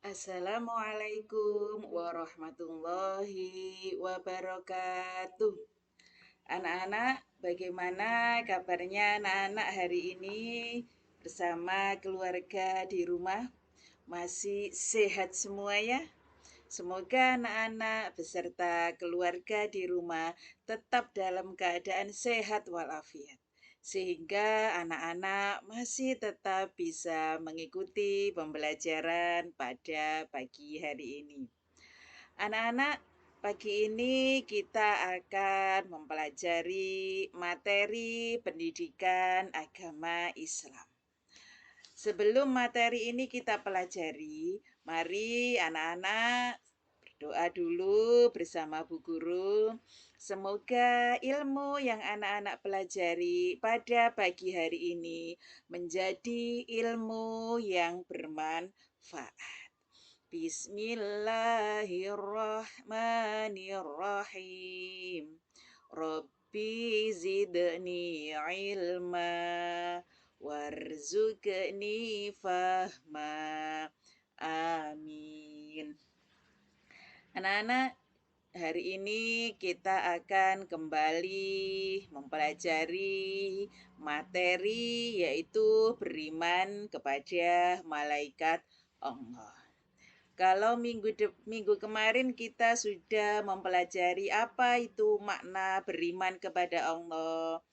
Assalamualaikum warahmatullahi wabarakatuh. Anak-anak, bagaimana kabarnya anak-anak hari ini bersama keluarga di rumah? Masih sehat semua ya? Semoga anak-anak beserta keluarga di rumah tetap dalam keadaan sehat walafiat, sehingga anak-anak masih tetap bisa mengikuti pembelajaran pada pagi hari ini. Anak-anak, pagi ini kita akan mempelajari materi pendidikan agama Islam. Sebelum materi ini kita pelajari, mari anak-anak berdoa dulu bersama Bu Guru. Semoga ilmu yang anak-anak pelajari pada pagi hari ini menjadi ilmu yang bermanfaat. Bismillahirrahmanirrahim. Rabbi zidni ilma warzuqni fahma. Amin. Anak-anak, hari ini kita akan kembali mempelajari materi yaitu beriman kepada malaikat Allah. Kalau minggu kemarin kita sudah mempelajari apa itu makna beriman kepada Allah,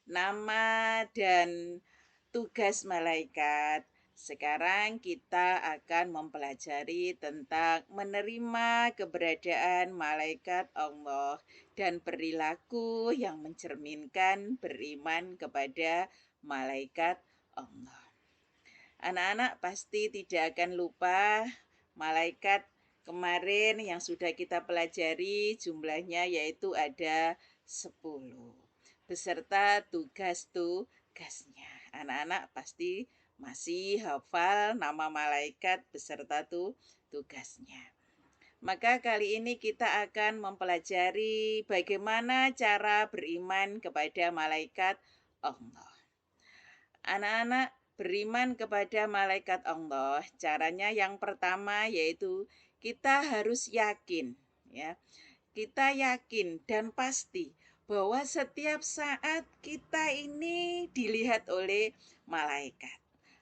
nama dan tugas malaikat. Sekarang kita akan mempelajari tentang menerima keberadaan malaikat Allah dan perilaku yang mencerminkan beriman kepada malaikat Allah. Anak-anak pasti tidak akan lupa malaikat kemarin yang sudah kita pelajari jumlahnya yaitu ada 10 beserta tugas-tugasnya. Anak-anak pasti masih hafal nama malaikat beserta tugasnya. Maka kali ini kita akan mempelajari bagaimana cara beriman kepada malaikat Allah. Anak-anak, beriman kepada malaikat Allah, caranya yang pertama yaitu kita harus yakin, ya. Kita yakin dan pasti bahwa setiap saat kita ini dilihat oleh malaikat.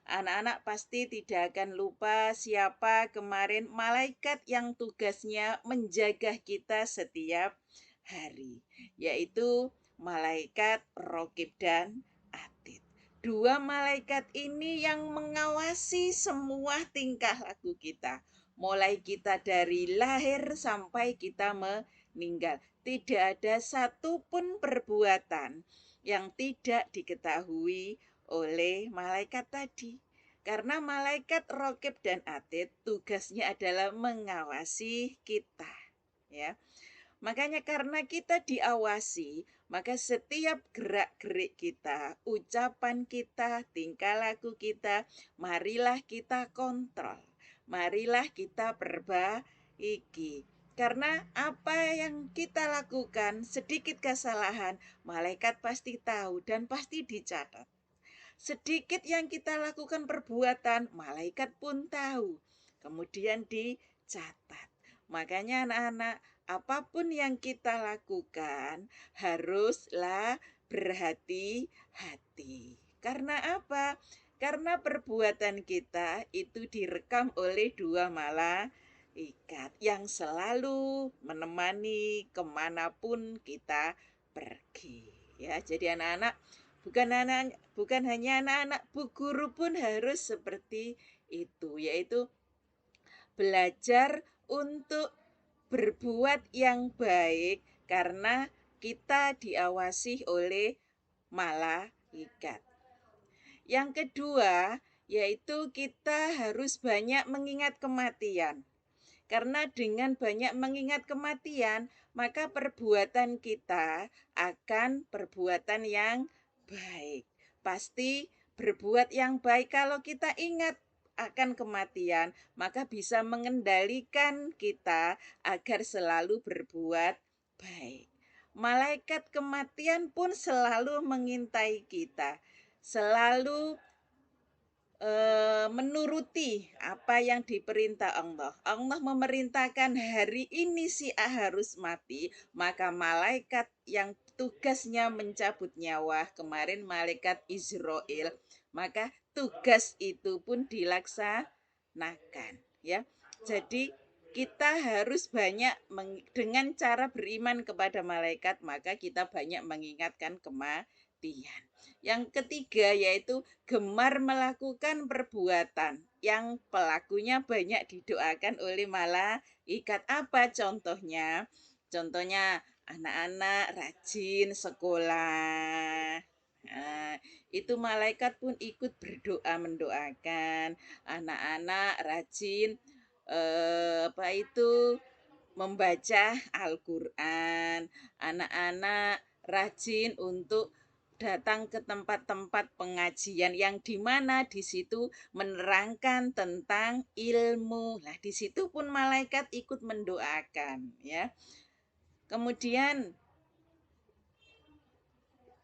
Anak-anak pasti tidak akan lupa siapa kemarin malaikat yang tugasnya menjaga kita setiap hari, yaitu malaikat Rokib dan Atid. Dua malaikat ini yang mengawasi semua tingkah laku kita, mulai kita dari lahir sampai kita meninggal. Tidak ada satupun perbuatan yang tidak diketahui oleh malaikat tadi. Karena malaikat Rokib dan Atid tugasnya adalah mengawasi kita, ya. Makanya karena kita diawasi, maka setiap gerak-gerik kita, ucapan kita, tingkah laku kita, marilah kita kontrol. Marilah kita perbaiki. Karena apa yang kita lakukan, sedikit kesalahan, malaikat pasti tahu dan pasti dicatat. Sedikit yang kita lakukan perbuatan, malaikat pun tahu. Kemudian dicatat. Makanya anak-anak, apapun yang kita lakukan, haruslah berhati-hati. Karena apa? Karena perbuatan kita itu direkam oleh dua malaikat yang selalu menemani kemanapun kita pergi. Ya, jadi anak-anak, bukan hanya anak-anak, Bu Guru pun harus seperti itu, yaitu belajar untuk berbuat yang baik karena kita diawasi oleh malaikat. Yang kedua, yaitu kita harus banyak mengingat kematian. Karena dengan banyak mengingat kematian, maka perbuatan kita akan perbuatan yang baik. Pasti berbuat yang baik. Kalau kita ingat akan kematian, maka bisa mengendalikan kita agar selalu berbuat baik. Malaikat kematian pun selalu mengintai kita, selalu menuruti apa yang diperintah Allah. Allah memerintahkan hari ini si A harus mati, maka malaikat yang tugasnya mencabut nyawa, kemarin malaikat Israel, maka tugas itu pun dilaksanakan, ya. Jadi kita harus banyak dengan cara beriman kepada malaikat, maka kita banyak mengingatkan kematian. Yang ketiga yaitu gemar melakukan perbuatan yang pelakunya banyak didoakan oleh malaikat. Apa contohnya? Contohnya anak-anak rajin sekolah. Nah, itu malaikat pun ikut berdoa mendoakan anak-anak rajin apa itu membaca Al-Qur'an, anak-anak rajin untuk datang ke tempat-tempat pengajian yang di mana di situ menerangkan tentang ilmu. Nah, di situ pun malaikat ikut mendoakan, ya. Kemudian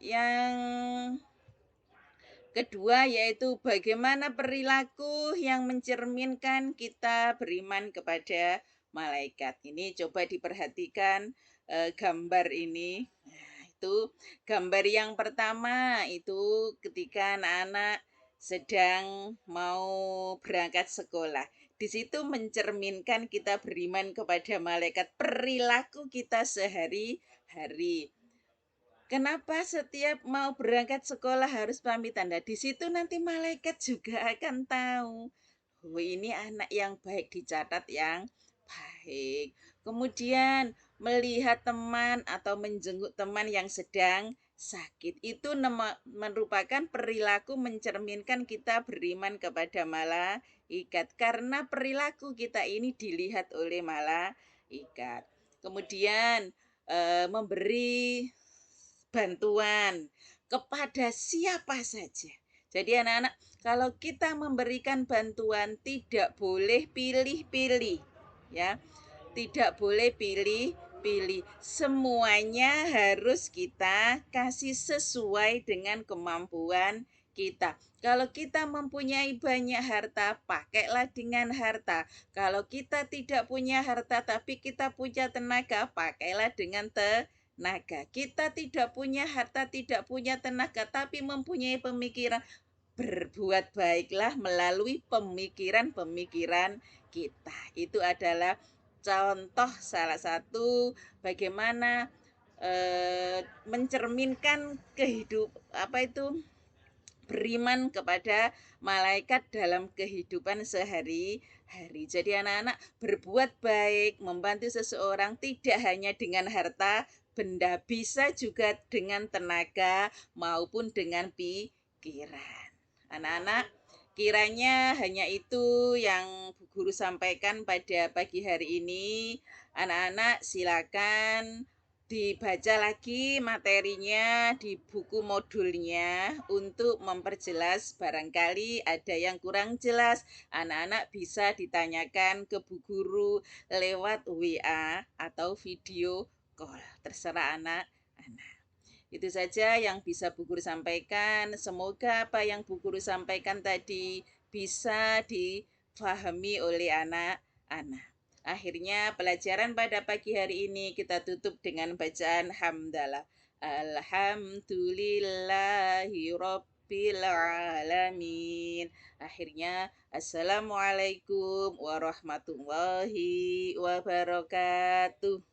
yang kedua yaitu bagaimana perilaku yang mencerminkan kita beriman kepada malaikat. Ini coba diperhatikan gambar ini. Nah, itu gambar yang pertama itu ketika anak-anak sedang mau berangkat sekolah. Di situ mencerminkan kita beriman kepada malaikat, perilaku kita sehari-hari. Kenapa setiap mau berangkat sekolah harus pamitan? Nah, di situ nanti malaikat juga akan tahu. Oh, ini anak yang baik, dicatat yang baik. Kemudian melihat teman atau menjenguk teman yang sedang sakit. Itu merupakan perilaku mencerminkan kita beriman kepada malaikat. Karena perilaku kita ini dilihat oleh malaikat. Kemudian memberi bantuan kepada siapa saja. Jadi anak-anak, kalau kita memberikan bantuan tidak boleh pilih-pilih, ya. Tidak boleh pilih-pilih. Semuanya harus kita kasih sesuai dengan kemampuan kita. Kalau kita mempunyai banyak harta, pakailah dengan harta. Kalau kita tidak punya harta tapi kita punya tenaga, pakailah dengan tenaga. Kita tidak punya harta, tidak punya tenaga, tapi mempunyai pemikiran, berbuat baiklah melalui pemikiran-pemikiran kita. Itu adalah contoh salah satu bagaimana mencerminkan apa itu beriman kepada malaikat dalam kehidupan sehari-hari. Jadi anak-anak berbuat baik, membantu seseorang tidak hanya dengan harta benda, bisa juga dengan tenaga maupun dengan pikiran. Anak-anak, kiranya hanya itu yang Bu Guru sampaikan pada pagi hari ini. Anak-anak silakan dibaca lagi materinya di buku modulnya untuk memperjelas, barangkali ada yang kurang jelas. Anak-anak bisa ditanyakan ke Bu Guru lewat WA atau video call. Terserah anak-anak. Itu saja yang bisa Bu Guru sampaikan. Semoga apa yang Bu Guru sampaikan tadi bisa difahami oleh anak-anak. Akhirnya pelajaran pada pagi hari ini kita tutup dengan bacaan hamdalah. Alhamdulillahi Rabbil Alamin. Akhirnya Assalamualaikum warahmatullahi wabarakatuh.